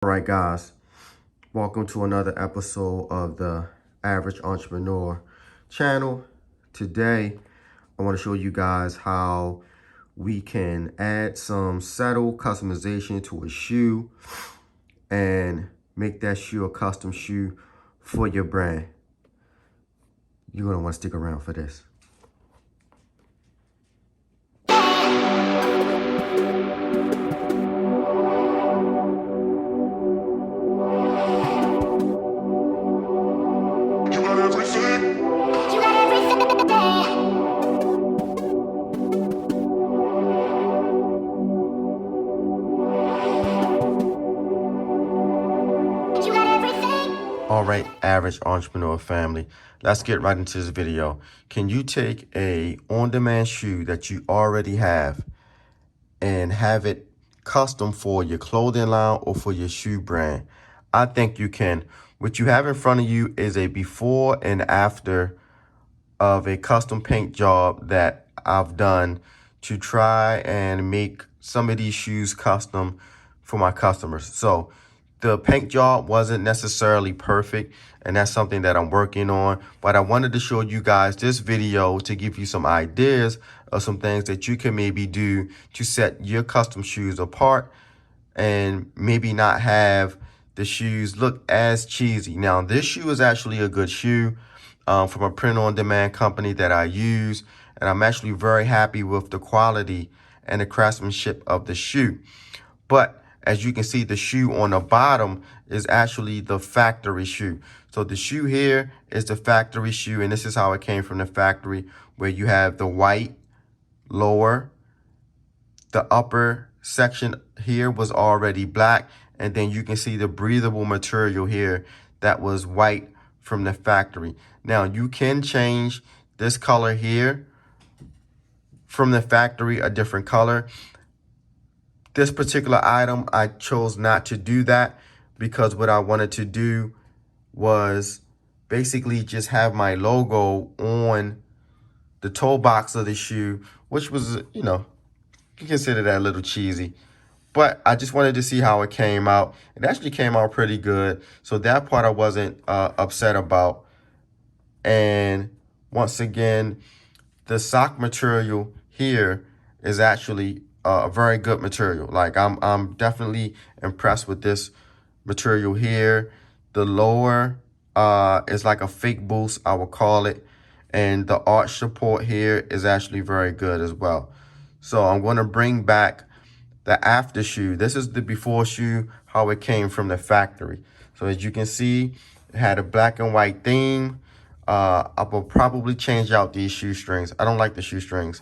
All right, guys, welcome to another episode of the Average Entrepreneur channel. Today, I want to show you guys how we can add some subtle customization to a shoe and make that shoe a custom shoe for your brand. You're going to want to stick around for this. All right, average entrepreneur family, let's get right into this video. Can you take a on-demand shoe that you already have and have it custom for your clothing line or for your shoe brand? I think you can. What you have in front of you is a before and after of a custom paint job that I've done to try and make some of these shoes custom for my customers. So the paint job wasn't necessarily perfect, and that's something that I'm working on. But I wanted to show you guys this video to give you some ideas of some things that you can maybe do to set your custom shoes apart and maybe not have the shoes look as cheesy. Now, this shoe is actually a good shoe from a print-on-demand company that I use, and I'm actually very happy with the quality and the craftsmanship of the shoe. But as you can see, the shoe on the bottom is actually the factory shoe. So the shoe here is the factory shoe, and this is how it came from the factory, where you have the white lower, the upper section here was already black, and then you can see the breathable material here that was white from the factory. Now you can change this color here from the factory, a different color. This particular item, I chose not to do that because what I wanted to do was basically just have my logo on the toe box of the shoe, which was, you know, you consider that a little cheesy. But I just wanted to see how it came out. It actually came out pretty good. So that part I wasn't upset about. And once again, the sock material here is actually a very good material. Like I'm definitely impressed with this material here. The lower is like a fake boost, I would call it. And the arch support here is actually very good as well. So I'm going to bring back the after shoe. This is the before shoe, how it came from the factory. So as you can see, it had a black and white theme. I will probably change out these shoestrings. I don't like the shoestrings.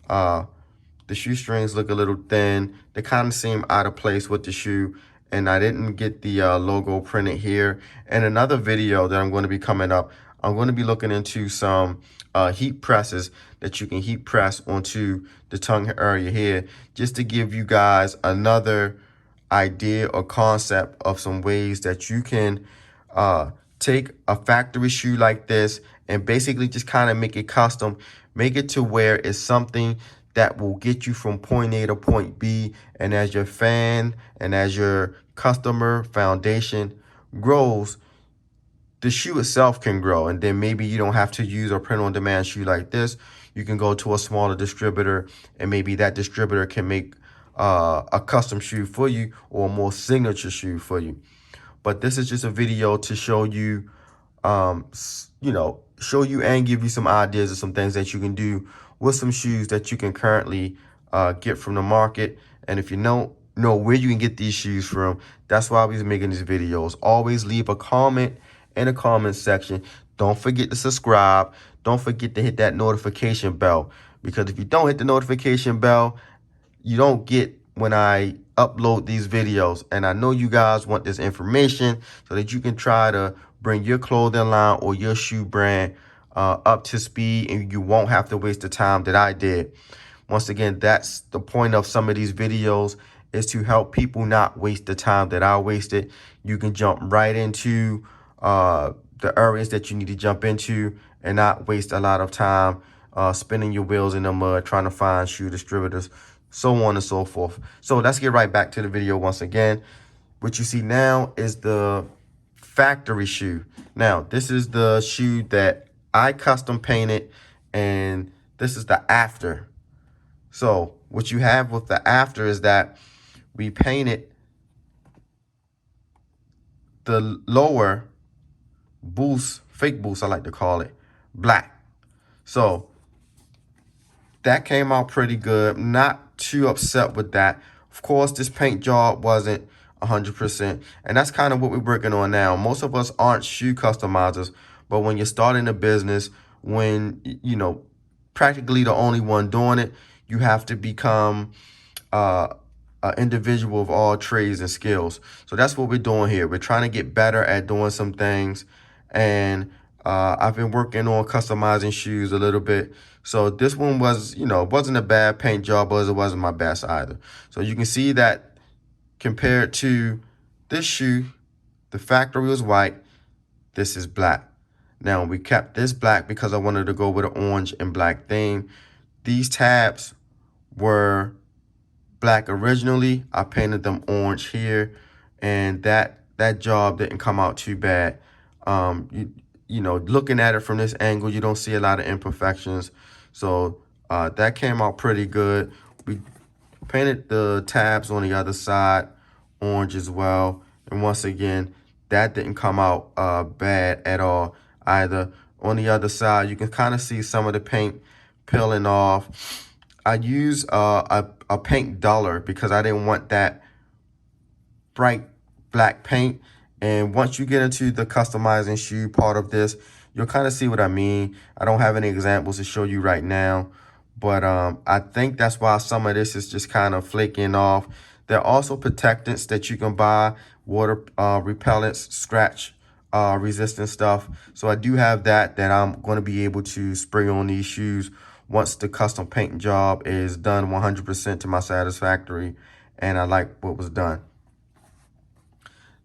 The shoestrings look a little thin. They kind of seem out of place with the shoe. And I didn't get the logo printed here. And another video that I'm going to be coming up, I'm going to be looking into some heat presses that you can heat press onto the tongue area here, just to give you guys another idea or concept of some ways that you can take a factory shoe like this and basically just kind of make it custom, make it to where it's something that will get you from point A to point B. And as your fan and as your customer foundation grows, the shoe itself can grow. And then maybe you don't have to use a print-on-demand shoe like this. You can go to a smaller distributor, and maybe that distributor can make a custom shoe for you or a more signature shoe for you. But this is just a video to show you, show you and give you some ideas of some things that you can do with some shoes that you can currently get from the market. And if you don't know where you can get these shoes from, that's why I was making these videos. Always leave a comment in the comment section. Don't forget to subscribe. Don't forget to hit that notification bell, because if you don't hit the notification bell, you don't get when I upload these videos. And I know you guys want this information so that you can try to bring your clothing line or your shoe brand up to speed, and you won't have to waste the time that I did. Once again, that's the point of some of these videos, is to help people not waste the time that I wasted. You can jump right into the areas that you need to jump into and not waste a lot of time spinning your wheels in the mud trying to find shoe distributors, so on and so forth. So let's get right back to the video once again. What you see now is the factory shoe. Now, this is the shoe that I custom painted, and this is the after. So what you have with the after is that we painted the lower boost, fake boost I like to call it, black. So that came out pretty good. Not too upset with that. Of course, this paint job wasn't 100%. And that's kind of what we're working on now. Most of us aren't shoe customizers, but when you're starting a business, when, you know, practically the only one doing it, you have to become an individual of all trades and skills. So that's what we're doing here. We're trying to get better at doing some things. And I've been working on customizing shoes a little bit. So this one was, you know, wasn't a bad paint job, but it wasn't my best either. So you can see that compared to this shoe, the factory was white. This is black. Now we kept this black because I wanted to go with an orange and black theme. These tabs were black originally. I painted them orange here, and that job didn't come out too bad. You know, looking at it from this angle, you don't see a lot of imperfections. So that came out pretty good. We painted the tabs on the other side orange as well. And once again, that didn't come out bad at all either. On the other side, you can kind of see some of the paint peeling off. I use a paint duller because I didn't want that bright black paint. And once you get into the customizing shoe part of this, you'll kind of see what I mean. I don't have any examples to show you right now, but I think that's why some of this is just kind of flaking off. There are also protectants that you can buy, water repellents, scratch resistant stuff. So I do have that I'm going to be able to spray on these shoes once the custom paint job is done 100% to my satisfactory and I like what was done.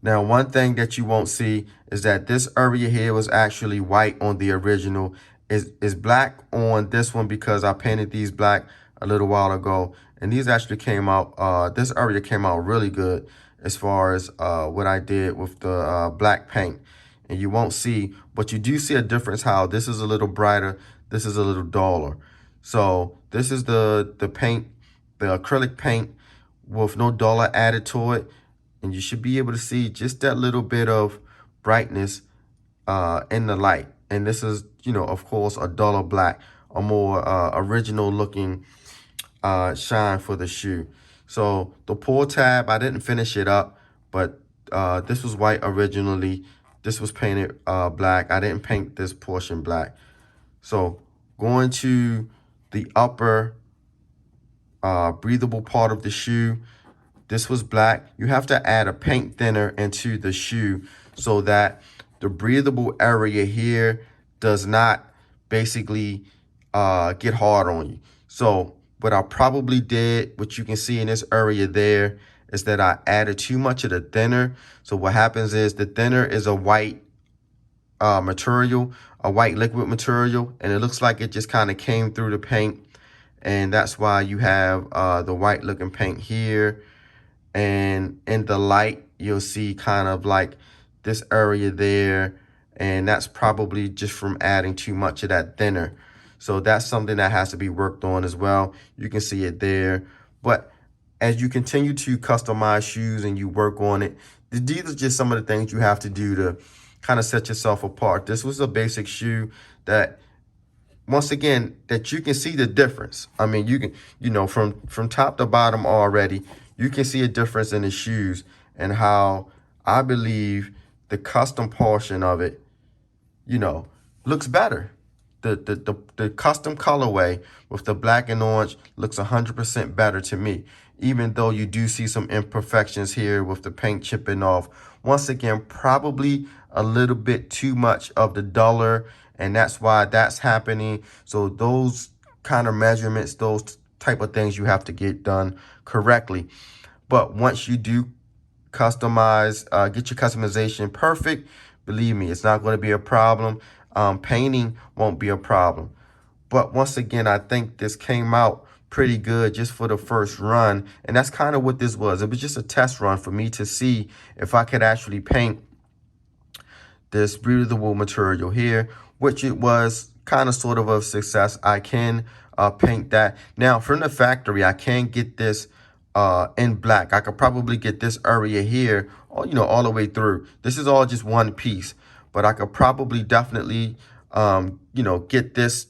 Now, one thing that you won't see is that this area here was actually white on the original. Is black on this one because I painted these black a little while ago. And these actually came out, this area came out really good as far as what I did with the black paint. And you won't see, but you do see a difference how this is a little brighter, this is a little duller. So this is the paint, the acrylic paint with no duller added to it. And you should be able to see just that little bit of brightness in the light. And this is, you know, of course, a duller black, a more original looking shine for the shoe. So the pull tab, I didn't finish it up, but this was white originally. This was painted black. I didn't paint this portion black. So going to the upper breathable part of the shoe, this was black. You have to add a paint thinner into the shoe so that the breathable area here does not basically get hard on you. So what I probably did, what you can see in this area there, is that I added too much of the thinner. So what happens is the thinner is a white material, a white liquid material, and it looks like it just kind of came through the paint. And that's why you have the white looking paint here. And in the light, you'll see kind of like this area there. And that's probably just from adding too much of that thinner. So that's something that has to be worked on as well. You can see it there. But as you continue to customize shoes and you work on it, these are just some of the things you have to do to kind of set yourself apart. This was a basic shoe that, once again, that you can see the difference. I mean, you can, you know, from top to bottom already, you can see a difference in the shoes and how I believe the custom portion of it, you know, looks better. The custom colorway with the black and orange looks 100% better to me, even though you do see some imperfections here with the paint chipping off. Once again, probably a little bit too much of the duller, and that's why that's happening. So those kind of measurements, those type of things you have to get done correctly. But once you do customize, get your customization perfect, believe me, it's not going to be a problem. Painting won't be a problem. But once again, I think this came out pretty good just for the first run. And that's kind of what this was. It was just a test run for me to see if I could actually paint this breathable material here, which it was kind of sort of a success. I can paint that. Now from the factory, I can get this in black. I could probably get this area here, all the way through. This is all just one piece, but I could probably definitely, get this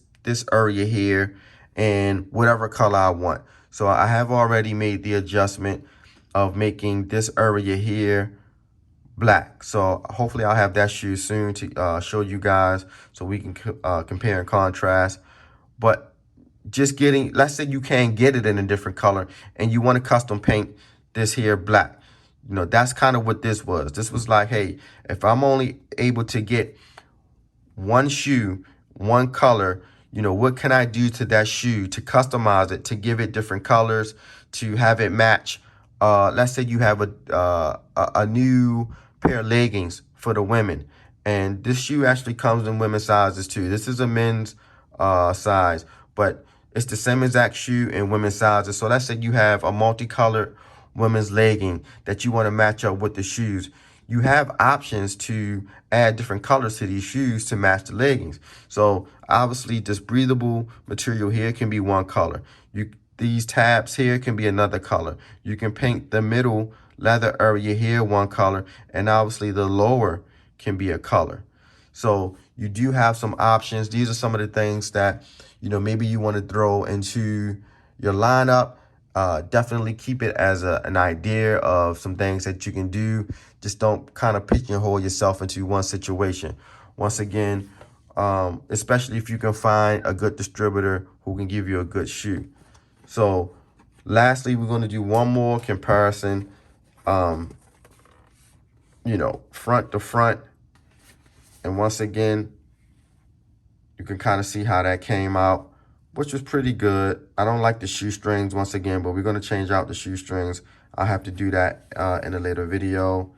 area here and whatever color I want. So I have already made the adjustment of making this area here black. So hopefully I'll have that shoe soon to show you guys so we can compare and contrast. But just getting, let's say you can't get it in a different color and you want to custom paint this here black. That's kind of what this was. This was like, hey, if I'm only able to get one shoe, one color, what can I do to that shoe to customize it, to give it different colors, to have it match. Let's say you have a new pair of leggings for the women, and this shoe actually comes in women's sizes too. This is a men's size, but it's the same exact shoe in women's sizes. So let's say you have a multicolored women's legging that you want to match up with the shoes. You have options to add different colors to these shoes to match the leggings. So obviously this breathable material here can be one color. These tabs here can be another color. You can paint the middle leather area here one color, and obviously the lower can be a color. So you do have some options. These are some of the things that, maybe you want to throw into your lineup. Definitely keep it as an idea of some things that you can do. Just don't kind of pigeonhole yourself into one situation. Once again, especially if you can find a good distributor who can give you a good shoe. So lastly, we're going to do one more comparison, front to front. And once again, you can kind of see how that came out, which was pretty good. I don't like the shoestrings once again, but we're going to change out the shoestrings. I'll have to do that in a later video.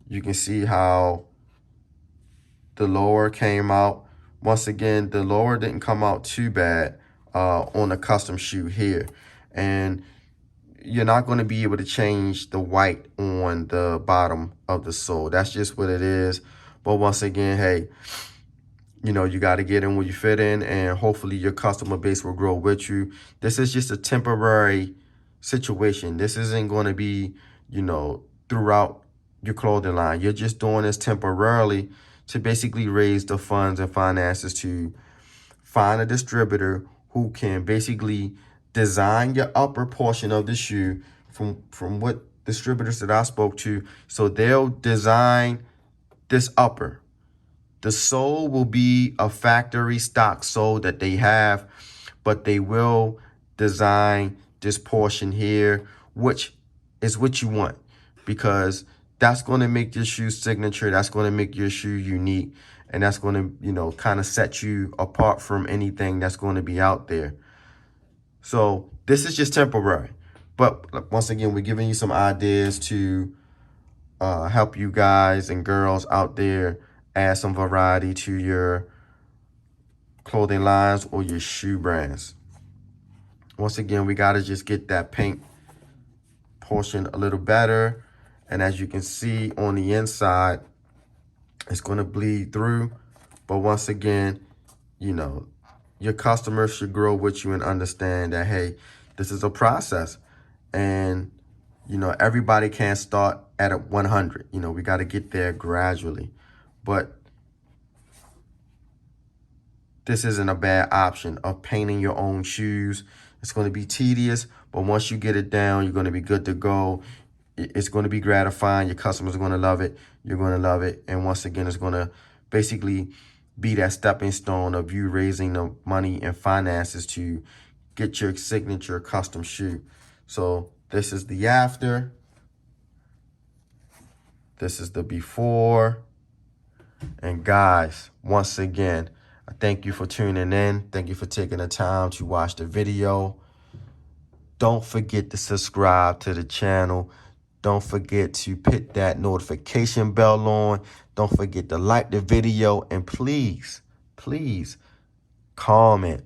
You can see how the lower came out. Once again, the lower didn't come out too bad on a custom shoe here. And you're not going to be able to change the white on the bottom of the sole. That's just what it is. But once again, hey, you got to get in where you fit in, and hopefully your customer base will grow with you. This is just a temporary situation. This isn't going to be, throughout your clothing line. You're just doing this temporarily to basically raise the funds and finances to find a distributor who can basically design your upper portion of the shoe from what distributors that I spoke to. So they'll design this upper. The sole will be a factory stock sole that they have, but they will design this portion here, which is what you want, because that's going to make your shoe signature. That's going to make your shoe unique. And that's going to, kind of set you apart from anything that's going to be out there. So this is just temporary. But once again, we're giving you some ideas to help you guys and girls out there add some variety to your clothing lines or your shoe brands. Once again, we got to just get that paint portion a little better. And as you can see on the inside, it's going to bleed through. But once again, your customers should grow with you and understand that, hey, this is a process. And, everybody can't start at a 100. We got to get there gradually. But this isn't a bad option of painting your own shoes. It's going to be tedious, but once you get it down, you're going to be good to go. It's going to be gratifying. Your customers are going to love it. You're going to love it. And once again, it's going to basically be that stepping stone of you raising the money and finances to get your signature custom shoe. So this is the after. This is the before. And guys, once again, I thank you for tuning in. Thank you for taking the time to watch the video. Don't forget to subscribe to the channel. Don't forget to put that notification bell on. Don't forget to like the video. And please, please comment.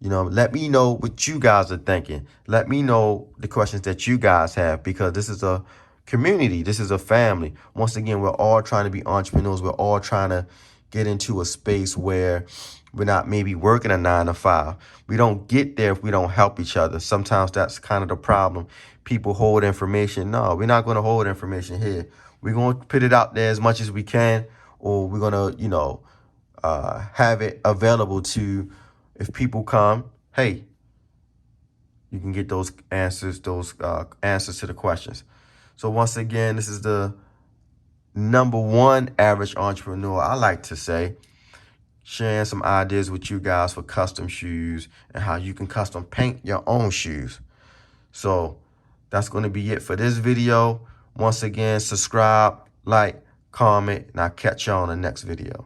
You know, let me know what you guys are thinking. Let me know the questions that you guys have, because this is a community. This is a family. Once again, we're all trying to be entrepreneurs. We're all trying to get into a space where we're not maybe working a 9 to 5. We don't get there if we don't help each other. Sometimes that's kind of the problem. People hold information. No, we're not going to hold information here. We're going to put it out there as much as we can, or we're going to, have it available to, if people come, hey, you can get those answers to the questions. So once again, this is the #1 average entrepreneur, I like to say, sharing some ideas with you guys for custom shoes and how you can custom paint your own shoes. So that's going to be it for this video. Once again, subscribe, like, comment, and I'll catch you on the next video.